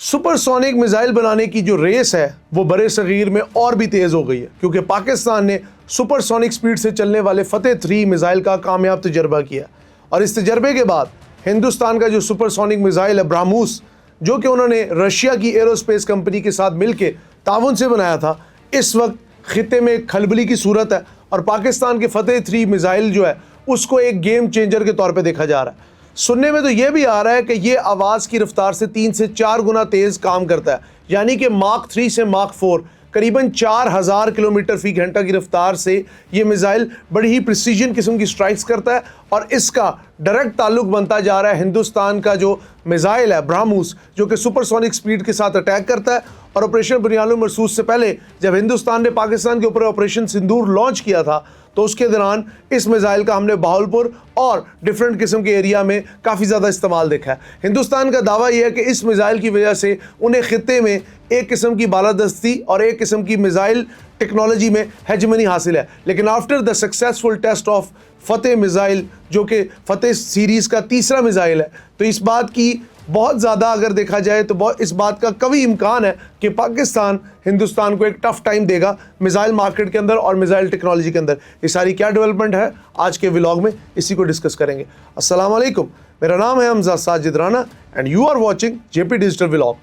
Supersonic missile बनाने की जो रेस है वो बड़े सगीर में और भी तेज़ हो गई है, क्योंकि पाकिस्तान ने सुपरसोनिक स्पीड से चलने वाले फतेह 3 मिसाइल का कामयाब तजर्बा किया। और इस तजर्बे के बाद हिंदुस्तान का जो सुपरसोनिक मिसाइल है ब्राह्मोस, जो कि उन्होंने रशिया की एरोस्पेस कंपनी के साथ मिलकर ताउन से बनाया था, इस वक्त खित्ते में खलबली की सूरत है और पाकिस्तान के फतेह 3 मिसाइल जो है उसको एक गेम चेंजर के तौर पे देखा जा रहा है। सुनने में तो ये भी आ रहा है कि ये आवाज़ की रफ्तार से 3 से 4 गुना तेज़ काम करता है, यानी कि माक 3 से माक 4 करीबन 4000 किलोमीटर फ़ी घंटा की रफ्तार से ये मिसाइल बड़ी ही प्रिसीजन किस्म की स्ट्राइक्स करता है। और इसका डायरेक्ट ताल्लुक बनता जा रहा है हिंदुस्तान का जो मिसाइल है ब्राह्मोस, जो कि सुपरसोनिक स्पीड के साथ अटैक करता है। और ऑपरेशन बुनियाद मरसूस से पहले जब हिंदुस्तान ने पाकिस्तान के ऊपर ऑपरेशन सिंदूर लॉन्च किया था, तो उसके दौरान इस मिसाइल का हमने बहावलपुर और डिफरेंट किस्म के एरिया में काफ़ी ज़्यादा इस्तेमाल देखा है। हिंदुस्तान का दावा यह है कि इस मिसाइल की वजह से उन्हें खित्ते में एक किस्म की बालादस्ती और एक किस्म की मिसाइल टेक्नोलॉजी में हेजमनी हासिल है। लेकिन after the successful test of Fateh missile, जो कि फतेह सीरीज़ का तीसरा मिसाइल है, तो इस बात की बहुत ज़्यादा अगर देखा जाए तो इस बात का कभी इम्कान है कि पाकिस्तान हिंदुस्तान को एक टफ टाइम देगा मिसाइल मार्केट के अंदर और मिसाइल टेक्नोलॉजी के अंदर। ये सारी क्या डेवलपमेंट है आज के व्लॉग में इसी को डिस्कस करेंगे। अस्सलाम वालेकुम, मेरा नाम है Hamza Sajid Rana and you are watching JP digital vlog.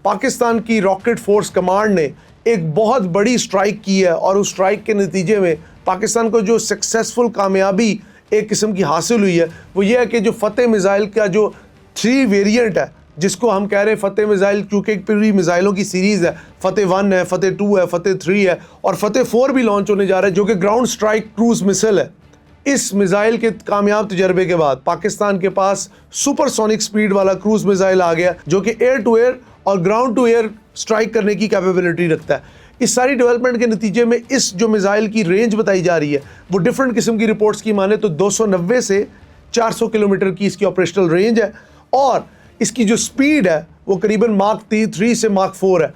Pakistan की रॉकेट फोर्स कमांड ने एक बहुत बड़ी स्ट्राइक की है और उस स्ट्राइक के नतीजे में पाकिस्तान को जो सक्सेसफुल कामयाबी एक किस्म की हासिल हुई है वो ये है कि जो फतेह मिसाइल का जो 3 वेरिएंट है, जिसको हम कह रहे हैं फतेह मिसाइल, क्योंकि एक पूरी मिसाइलों की सीरीज़ है, फतेह 1 है, फतेह 2 है, फतेह 3 है और फतेह 4 भी लॉन्च होने जा रहा है, जो कि ग्राउंड स्ट्राइक क्रूज मिसाइल है। इस मिसाइल के कामयाब तजर्बे के बाद पाकिस्तान के पास सुपरसोनिक स्पीड वाला क्रूज मिसाइल आ गया, जो कि एयर टू एयर और ग्राउंड टू एयर स्ट्राइक करने की कैपेबिलिटी रखता है। इस सारी डेवलपमेंट के नतीजे में इस जो मिसाइल की रेंज बताई जा रही है वो डिफरेंट किस्म की रिपोर्ट्स की माने तो 290 से 400 किलोमीटर की इसकी ऑपरेशनल रेंज है और इसकी जो स्पीड है वो करीबन माक 3 से माक 4 है।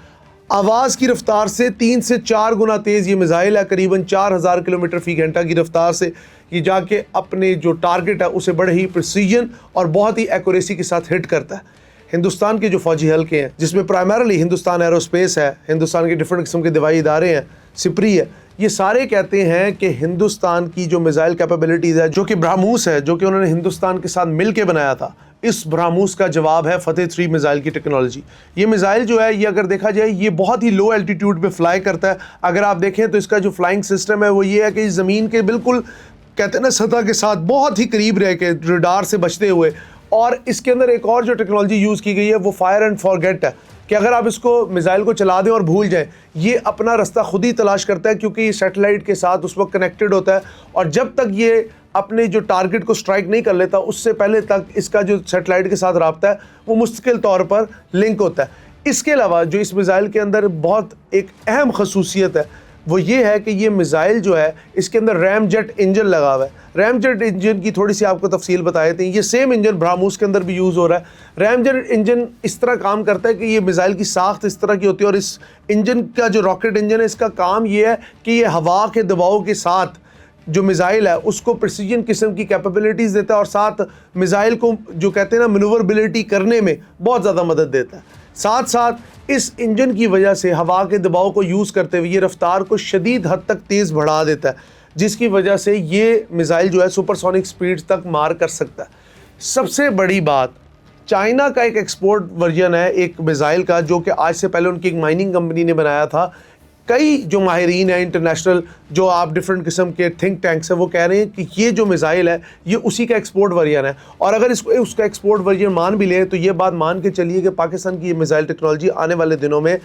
आवाज़ की रफ्तार से 3 से 4 गुना तेज़ ये मिसाइल है, करीबन 4000 किलोमीटर फ़ी घंटा की रफ्तार से ये जाके अपने जो टारगेट है उसे बड़े ही प्रिसीजन और बहुत ही एक्यूरेसी के साथ हिट करता है। हिंदुस्तान के जो फौजी हल्के हैं, जिसमें प्राइमरली हिंदुस्तान एरोस्पेस है, हिंदुस्तान के डिफरेंट किस्म के दवाई इदारे हैं, सिपरी है, ये सारे कहते हैं कि हिंदुस्तान की जो मिसाइल कैपेबिलिटीज़ है, जो कि ब्राह्मोस है, जो कि उन्होंने हिंदुस्तान के साथ मिल के बनाया था, इस ब्राह्मोस का जवाब है फतेह 3 मिसाइल की टेक्नोलॉजी। ये मिसाइल जो है ये अगर देखा जाए ये बहुत ही लो एल्टीट्यूड पे फ्लाई करता है। अगर आप देखें तो इसका जो फ्लाइंग सिस्टम है वो ये है कि ज़मीन के बिल्कुल कहते हैं ना सतह के साथ बहुत ही करीब रह के रडार से बचते हुए। और इसके अंदर एक और जो टेक्नोलॉजी यूज़ की गई है वो फायर एंड फॉरगेट है, कि अगर आप इसको मिसाइल को चला दें और भूल जाएं, ये अपना रास्ता खुद ही तलाश करता है, क्योंकि ये सैटेलाइट के साथ उस वक्त कनेक्टेड होता है और जब तक ये अपने जो टारगेट को स्ट्राइक नहीं कर लेता उससे पहले तक इसका जो सैटेलाइट के साथ राब्ता है वो मुस्तकिल तौर पर लिंक होता है। इसके अलावा जो इस मिसाइल के अंदर बहुत एक अहम खसूसियत है वो ये है कि ये मिसाइल जो है इसके अंदर रैमजेट इंजन लगा हुआ है। रैमजेट इंजन की थोड़ी सी आपको तफसील बताए थे, ये सेम इंजन ब्राह्मोस के अंदर भी यूज़ हो रहा है। रैमजेट इंजन इस तरह काम करता है कि ये मिसाइल की साख्त इस तरह की होती है और इस इंजन का जो रॉकेट इंजन है इसका काम ये है कि ये हवा के दबाव के साथ जो मिसाइल है उसको प्रिसीजन किस्म की कैपेबिलिटीज़ देता है और साथ मिसाइल को जो कहते हैं ना मनूवरबिलिटी करने में बहुत ज़्यादा मदद देता है। साथ साथ इस इंजन की वजह से हवा के दबाव को यूज़ करते हुए ये रफ्तार को शदीद हद तक तेज़ बढ़ा देता है, जिसकी वजह से ये मिसाइल जो है सुपरसोनिक स्पीड तक मार कर सकता है। सबसे बड़ी बात, चाइना का एक एक्सपोर्ट वर्जन है एक मिसाइल का, जो कि आज से पहले उनकी एक माइनिंग कंपनी ने बनाया था। कई जो माहिरीन हैं इंटरनेशनल, जो आप डिफरेंट किस्म के थिंक टैंक्स हैं, वो कह रहे हैं कि ये जो मिसाइल है ये उसी का एक्सपोर्ट वर्जन है। और अगर इसको उसका एक्सपोर्ट वर्जन मान भी लें तो ये बात मान के चलिए कि पाकिस्तान की ये मिसाइल टेक्नोलॉजी आने वाले दिनों में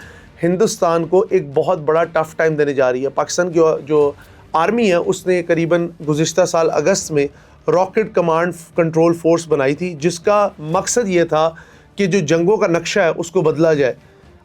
हिंदुस्तान को एक बहुत बड़ा टफ टाइम देने जा रही है। पाकिस्तान की जो आर्मी है उसने करीबन गुज़िश्ता साल अगस्त में रॉकेट कमांड कंट्रोल फोर्स बनाई थी, जिसका मकसद ये था कि जो जंगों का नक्शा है उसको बदला जाए।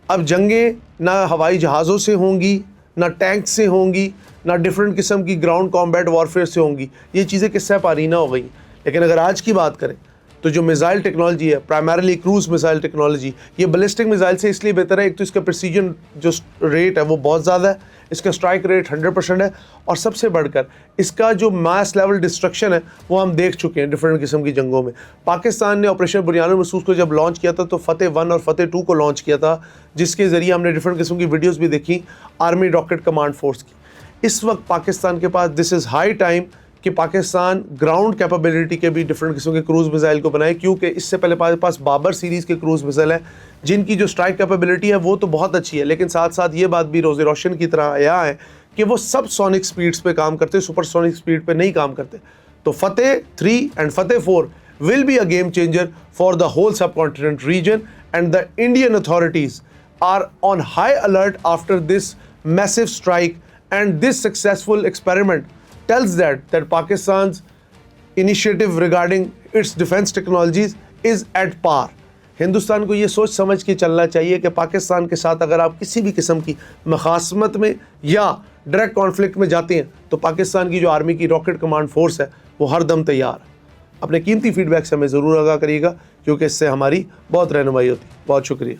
अब जंगें ना हवाई जहाज़ों से होंगी, ना टैंक से होंगी, ना डिफरेंट किस्म की ग्राउंड कॉम्बैट वॉरफेयर से होंगी। ये चीज़ें किस्सा पारीना हो गई। लेकिन अगर आज की बात करें तो जो मिसाइल टेक्नोलॉजी है, प्राइमरीली क्रूज मिसाइल टेक्नोलॉजी, ये बैलिस्टिक मिसाइल से इसलिए बेहतर है, एक तो इसका प्रिसीजन जो रेट है वो बहुत ज़्यादा है, इसका स्ट्राइक रेट 100% है, और सबसे बढ़कर इसका जो मास लेवल डिस्ट्रक्शन है वो हम देख चुके हैं डिफरेंट किस्म की जंगों में। पाकिस्तान ने ऑपरेशन बुनियानुल मसूस को जब लॉन्च किया था तो फतेह 1 और फतेह 2 को लॉन्च किया था, जिसके ज़रिए हमने डिफरेंट किस्म की वीडियोज़ भी देखी आर्मी रॉकेट कमांड फोर्स की। इस वक्त पाकिस्तान के पास दिस इज़ हाई टाइम कि पाकिस्तान ग्राउंड कैपेबिलिटी के भी डिफरेंट किस्म के क्रूज़ मिसाइल को बनाए, क्योंकि इससे पहले पास बाबर सीरीज़ के क्रूज़ मिसाइल हैं जिनकी जो स्ट्राइक कैपेबिलिटी है वो तो बहुत अच्छी है, लेकिन साथ साथ ये बात भी रोज़े रोशन की तरह आया है कि वो सब सोनिक स्पीड्स पे काम करते, सुपरसोनिक स्पीड पे नहीं काम करते। तो फतेह 3 and Fateh 4 will be a game changer for the whole subcontinent region, and the Indian authorities are on high alert after this massive strike, and this successful experiment tells that Pakistan's initiative regarding its defense technologies is at par. Hindustan को ये सोच समझ के चलना चाहिए कि पाकिस्तान के साथ अगर आप किसी भी किस्म की मखासमत में या डायरेक्ट कॉन्फ्लिक्ट में जाते हैं तो पाकिस्तान की जो आर्मी की रॉकेट कमांड फोर्स है वो हर दम तैयार है। अपने कीमती फीडबैक से हमें ज़रूर आगाह करिएगा, क्योंकि इससे हमारी बहुत रहनुमाई होती है। बहुत शुक्रिया।